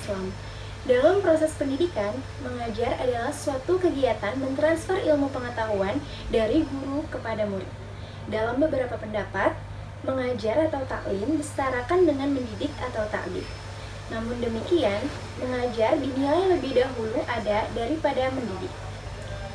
Islam. Dalam proses pendidikan, mengajar adalah suatu kegiatan mentransfer ilmu pengetahuan dari guru kepada murid. Dalam beberapa pendapat, mengajar atau taklim disetarakan dengan mendidik atau ta'lim. Namun demikian, mengajar dinilai lebih dahulu ada daripada mendidik.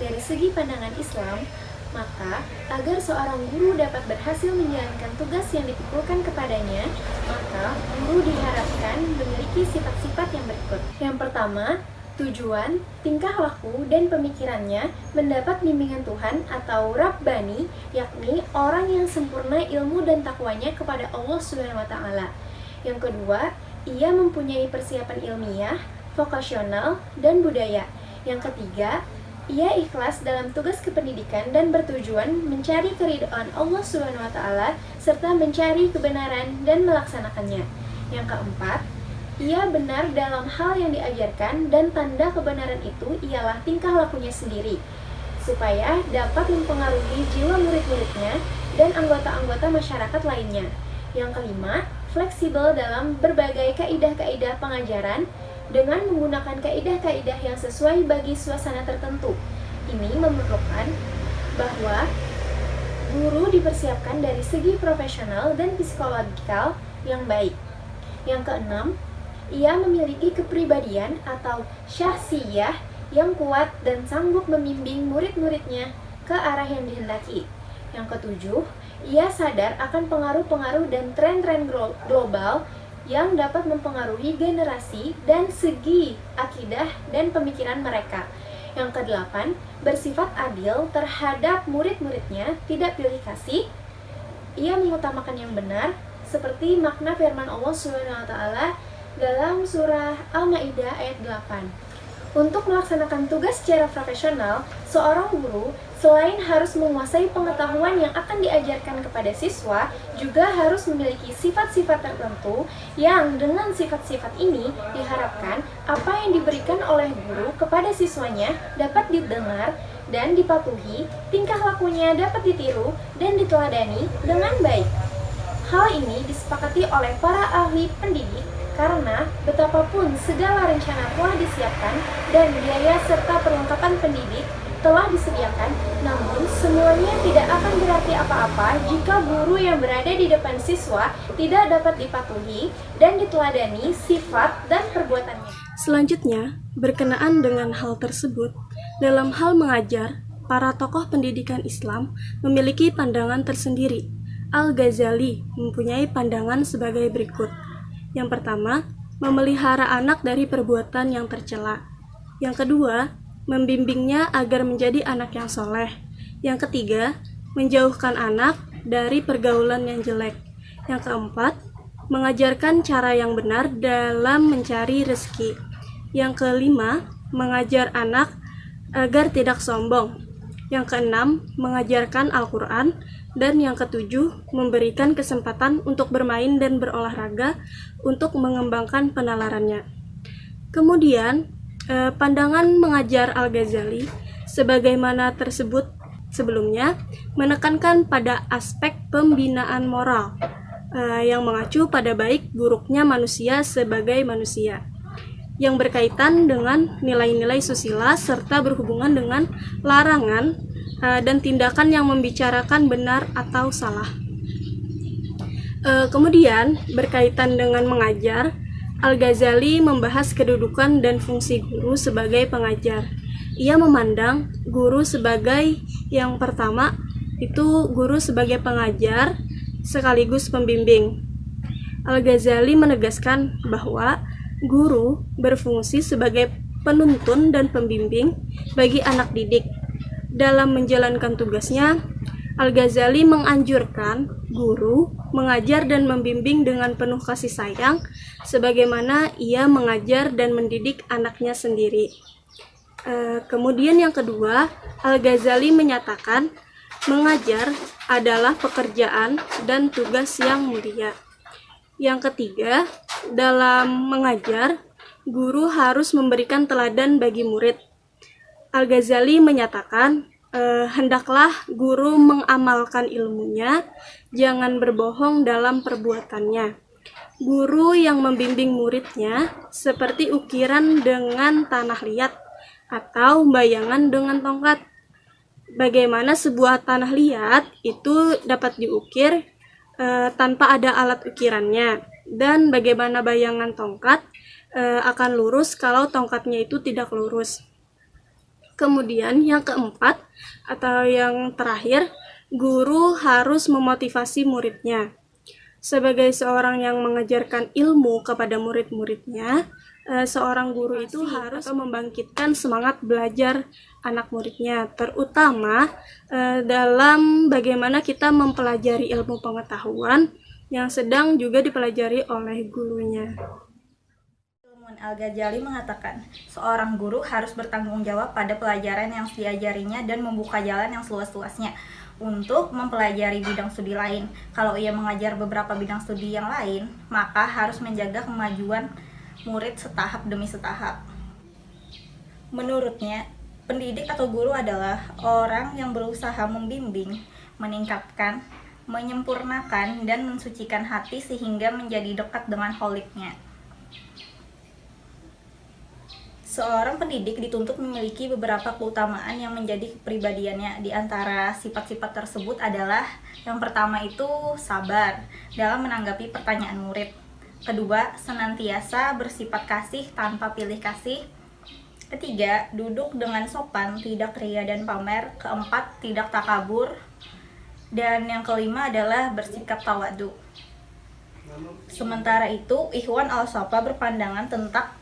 Dari segi pandangan Islam, maka agar seorang guru dapat berhasil menjalankan tugas yang dipikulkan kepadanya, maka guru diharapkan memiliki sifat-sifat yang berikut. Yang pertama, tujuan, tingkah laku, dan pemikirannya mendapat bimbingan Tuhan atau Rabbani, yakni orang yang sempurna ilmu dan takwanya kepada Allah SWT. Yang kedua, ia mempunyai persiapan ilmiah, vokasional, dan budaya. Yang ketiga, ia ikhlas dalam tugas kependidikan dan bertujuan mencari keridhaan Allah SWT serta mencari kebenaran dan melaksanakannya. Yang keempat, ia benar dalam hal yang diajarkan dan tanda kebenaran itu ialah tingkah lakunya sendiri, supaya dapat mempengaruhi jiwa murid-muridnya dan anggota-anggota masyarakat lainnya. Yang kelima, fleksibel dalam berbagai kaidah-kaidah pengajaran dengan menggunakan kaidah-kaidah yang sesuai bagi suasana tertentu. Ini memerlukan bahwa guru dipersiapkan dari segi profesional dan psikologikal yang baik. Yang keenam, ia memiliki kepribadian atau syahsiyah yang kuat dan sanggup membimbing murid-muridnya ke arah yang dihendaki. Yang ketujuh, ia sadar akan pengaruh-pengaruh dan tren-tren global yang dapat mempengaruhi generasi dan segi akidah dan pemikiran mereka. Yang kedelapan, bersifat adil terhadap murid-muridnya, tidak pilih kasih. Ia mengutamakan yang benar, seperti makna firman Allah SWT dalam surah Al-Maidah ayat 8. Untuk melaksanakan tugas secara profesional, seorang guru selain harus menguasai pengetahuan yang akan diajarkan kepada siswa, juga harus memiliki sifat-sifat tertentu yang dengan sifat-sifat ini diharapkan apa yang diberikan oleh guru kepada siswanya dapat didengar dan dipatuhi, tingkah lakunya dapat ditiru dan diteladani dengan baik. Hal ini disepakati oleh para ahli pendidik karena betapapun segala rencana telah disiapkan dan biaya serta perlengkapan pendidik telah disediakan, namun semuanya tidak akan berarti apa-apa jika guru yang berada di depan siswa tidak dapat dipatuhi dan diteladani sifat dan perbuatannya. Selanjutnya, berkenaan dengan hal tersebut, dalam hal mengajar, para tokoh pendidikan Islam memiliki pandangan tersendiri. Al-Ghazali mempunyai pandangan sebagai berikut. Yang pertama, memelihara anak dari perbuatan yang tercela. Yang kedua, membimbingnya agar menjadi anak yang soleh. Yang ketiga, menjauhkan anak dari pergaulan yang jelek. Yang keempat, mengajarkan cara yang benar dalam mencari rezeki. Yang kelima, mengajar anak agar tidak sombong. Yang keenam, mengajarkan Al-Quran. Dan yang ketujuh, memberikan kesempatan untuk bermain dan berolahraga untuk mengembangkan penalarannya. Kemudian, pandangan mengajar Al-Ghazali sebagaimana tersebut sebelumnya menekankan pada aspek pembinaan moral yang mengacu pada baik buruknya manusia sebagai manusia, yang berkaitan dengan nilai-nilai susila serta berhubungan dengan larangan dan tindakan yang membicarakan benar atau salah. Kemudian, berkaitan dengan mengajar, Al-Ghazali membahas kedudukan dan fungsi guru sebagai pengajar. Ia memandang guru sebagai yang pertama, itu guru sebagai pengajar sekaligus pembimbing. Al-Ghazali menegaskan bahwa guru berfungsi sebagai penuntun dan pembimbing bagi anak didik. Dalam menjalankan tugasnya, Al-Ghazali menganjurkan guru mengajar dan membimbing dengan penuh kasih sayang, sebagaimana ia mengajar dan mendidik anaknya sendiri. Kemudian yang kedua, Al-Ghazali menyatakan mengajar adalah pekerjaan dan tugas yang mulia. Yang ketiga, dalam mengajar, guru harus memberikan teladan bagi murid. Al-Ghazali menyatakan, hendaklah guru mengamalkan ilmunya, jangan berbohong dalam perbuatannya. Guru yang membimbing muridnya seperti ukiran dengan tanah liat atau bayangan dengan tongkat. Bagaimana sebuah tanah liat itu dapat diukir tanpa ada alat ukirannya, dan bagaimana bayangan tongkat akan lurus kalau tongkatnya itu tidak lurus. Kemudian yang keempat atau yang terakhir, guru harus memotivasi muridnya. Sebagai seorang yang mengajarkan ilmu kepada murid-muridnya, seorang guru itu harus membangkitkan semangat belajar anak muridnya, terutama dalam bagaimana kita mempelajari ilmu pengetahuan yang sedang juga dipelajari oleh gurunya. Al-Ghazali mengatakan, seorang guru harus bertanggung jawab pada pelajaran yang diajarinya dan membuka jalan yang seluas-luasnya untuk mempelajari bidang studi lain. Kalau ia mengajar beberapa bidang studi yang lain, maka harus menjaga kemajuan murid setahap demi setahap. Menurutnya, pendidik atau guru adalah orang yang berusaha membimbing, meningkatkan, menyempurnakan, dan mensucikan hati sehingga menjadi dekat dengan kholiknya. Seorang pendidik dituntut memiliki beberapa keutamaan yang menjadi kepribadiannya. Di antara sifat-sifat tersebut adalah yang pertama itu sabar dalam menanggapi pertanyaan murid. Kedua, senantiasa bersifat kasih tanpa pilih kasih. Ketiga, duduk dengan sopan, tidak ria dan pamer. Keempat, tidak takabur. Dan yang kelima adalah bersikap tawadu. Sementara itu, Ikhwan Al-Safa berpandangan tentang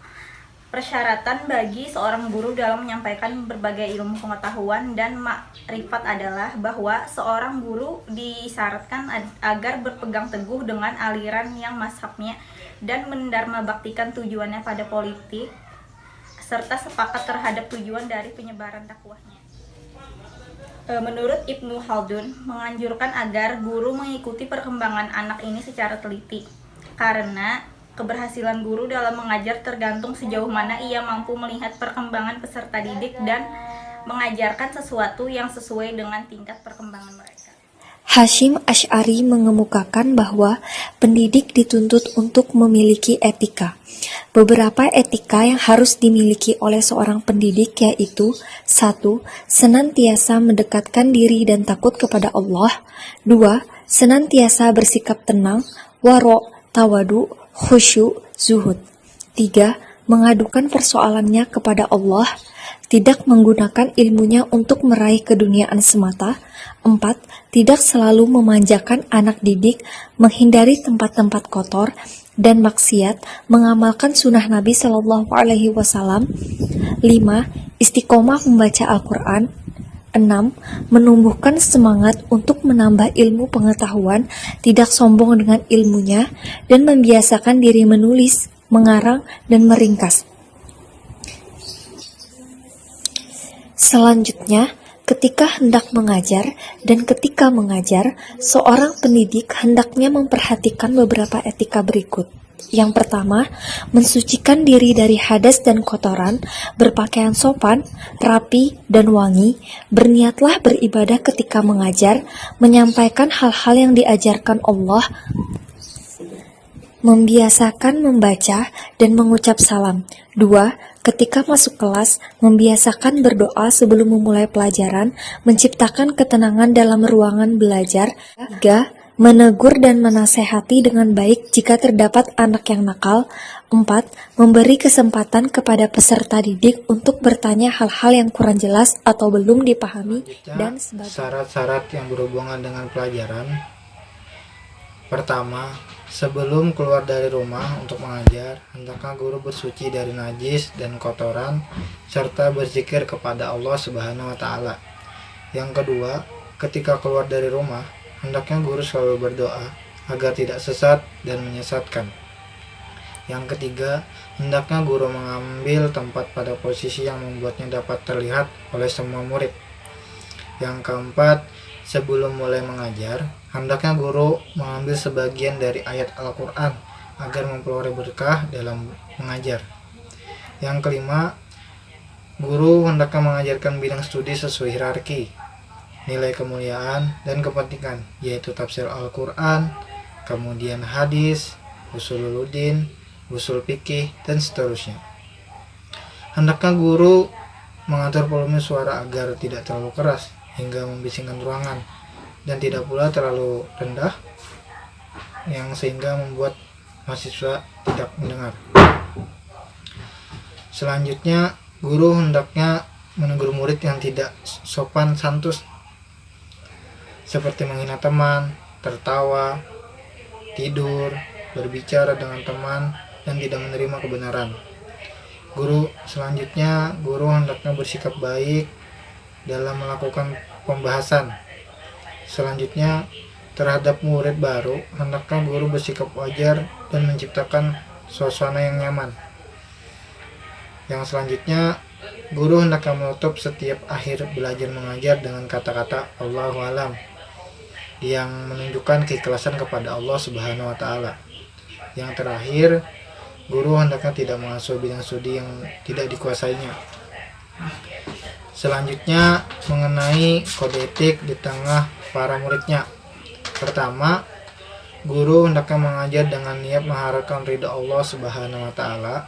persyaratan bagi seorang guru dalam menyampaikan berbagai ilmu pengetahuan dan makrifat adalah bahwa seorang guru disyaratkan agar berpegang teguh dengan aliran yang mazhabnya dan mendharma baktikan tujuannya pada politik serta sepakat terhadap tujuan dari penyebaran dakwahnya. Menurut Ibnu Khaldun, menganjurkan agar guru mengikuti perkembangan anak ini secara teliti karena keberhasilan guru dalam mengajar tergantung sejauh mana ia mampu melihat perkembangan peserta didik dan mengajarkan sesuatu yang sesuai dengan tingkat perkembangan mereka. Hasyim Asy'ari mengemukakan bahwa pendidik dituntut untuk memiliki etika. Beberapa etika yang harus dimiliki oleh seorang pendidik yaitu 1. Senantiasa mendekatkan diri dan takut kepada Allah. 2. Senantiasa bersikap tenang, waro', tawadu, khusyuk, zuhud. 3. Mengadukan persoalannya kepada Allah, tidak menggunakan ilmunya untuk meraih keduniaan semata. 4. Tidak selalu memanjakan anak didik, menghindari tempat-tempat kotor dan maksiat, mengamalkan sunnah Nabi Shallallahu Alaihi Wasallam. 5. Istiqomah membaca Al-Quran. 6. Menumbuhkan semangat untuk menambah ilmu pengetahuan, tidak sombong dengan ilmunya, dan membiasakan diri menulis, mengarang, dan meringkas. Selanjutnya, ketika hendak mengajar dan ketika mengajar, seorang pendidik hendaknya memperhatikan beberapa etika berikut. Yang pertama, mensucikan diri dari hadas dan kotoran, berpakaian sopan, rapi, dan wangi, berniatlah beribadah ketika mengajar, menyampaikan hal-hal yang diajarkan Allah, membiasakan membaca dan mengucap salam. 2. Ketika masuk kelas, membiasakan berdoa sebelum memulai pelajaran, menciptakan ketenangan dalam ruangan belajar. 3. Menegur dan menasehati dengan baik jika terdapat anak yang nakal. 4. Memberi kesempatan kepada peserta didik untuk bertanya hal-hal yang kurang jelas atau belum dipahami dan sebagainya. Syarat-syarat yang berhubungan dengan pelajaran. Pertama, sebelum keluar dari rumah untuk mengajar, hendaknya guru bersuci dari najis dan kotoran serta berzikir kepada Allah Subhanahu wa taala. Yang kedua, ketika keluar dari rumah, hendaknya guru selalu berdoa agar tidak sesat dan menyesatkan. Yang ketiga, hendaknya guru mengambil tempat pada posisi yang membuatnya dapat terlihat oleh semua murid. Yang keempat, sebelum mulai mengajar, hendaknya guru mengambil sebagian dari ayat Al-Quran agar memperoleh berkah dalam mengajar. Yang kelima, guru hendaknya mengajarkan bidang studi sesuai hierarki, nilai kemuliaan dan kepentingan, yaitu tafsir Al-Quran, kemudian hadis, usululuddin, usul fikih, dan seterusnya. Hendaknya guru mengatur volume suara agar tidak terlalu keras hingga membisingkan ruangan dan tidak pula terlalu rendah yang sehingga membuat mahasiswa tidak mendengar. Selanjutnya, guru hendaknya menegur murid yang tidak sopan santun seperti menghina teman, tertawa, tidur, berbicara dengan teman, dan tidak menerima kebenaran. Guru hendaknya bersikap baik dalam melakukan pembahasan. Selanjutnya, terhadap murid baru, hendaknya guru bersikap wajar dan menciptakan suasana yang nyaman. Yang selanjutnya, guru hendaknya menutup setiap akhir belajar mengajar dengan kata-kata Allahu a'lam yang menunjukkan keikhlasan kepada Allah Subhanahu wa taala. Yang terakhir, guru hendaknya tidak mengasuh bidang studi yang tidak dikuasainya. Selanjutnya, mengenai kode etik di tengah para muridnya. Pertama, guru hendaknya mengajar dengan niat mengharapkan ridha Allah Subhanahu wa taala.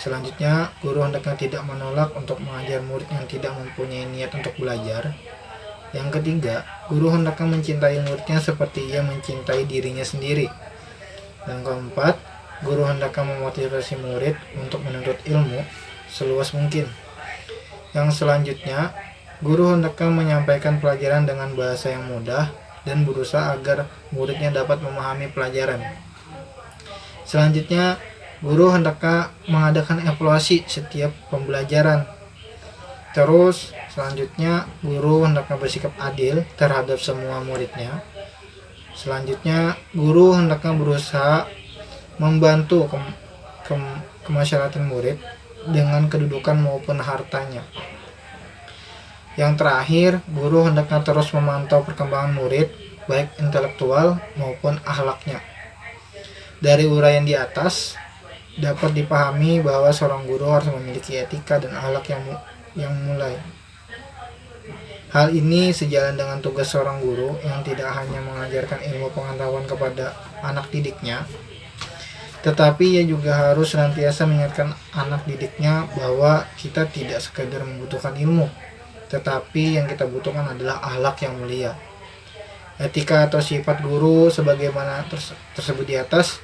Selanjutnya, guru hendaknya tidak menolak untuk mengajar murid yang tidak mempunyai niat untuk belajar. Yang ketiga, guru hendaknya mencintai muridnya seperti ia mencintai dirinya sendiri. Yang keempat, guru hendaknya memotivasi murid untuk menuntut ilmu seluas mungkin. Yang selanjutnya, guru hendaknya menyampaikan pelajaran dengan bahasa yang mudah dan berusaha agar muridnya dapat memahami pelajaran. Selanjutnya, guru hendaknya mengadakan evaluasi setiap pembelajaran. Terus, selanjutnya, guru hendaknya bersikap adil terhadap semua muridnya. Selanjutnya, guru hendaknya berusaha membantu kemasyarakatan murid dengan kedudukan maupun hartanya. Yang terakhir, guru hendaknya terus memantau perkembangan murid, baik intelektual maupun akhlaknya. Dari uraian di atas, dapat dipahami bahwa seorang guru harus memiliki etika dan akhlak yang mulai. Hal ini sejalan dengan tugas seorang guru yang tidak hanya mengajarkan ilmu pengetahuan kepada anak didiknya, tetapi ia juga harus senantiasa mengingatkan anak didiknya bahwa kita tidak sekedar membutuhkan ilmu, tetapi yang kita butuhkan adalah akhlak yang mulia. Etika atau sifat guru sebagaimana tersebut di atas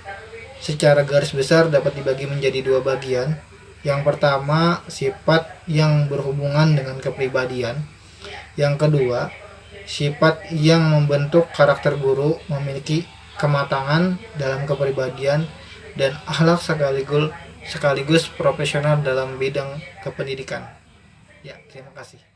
secara garis besar dapat dibagi menjadi dua bagian. Yang pertama, sifat yang berhubungan dengan kepribadian. Yang kedua, sifat yang membentuk karakter guru memiliki kematangan dalam kepribadian dan akhlak sekaligus profesional dalam bidang kependidikan. Ya, terima kasih.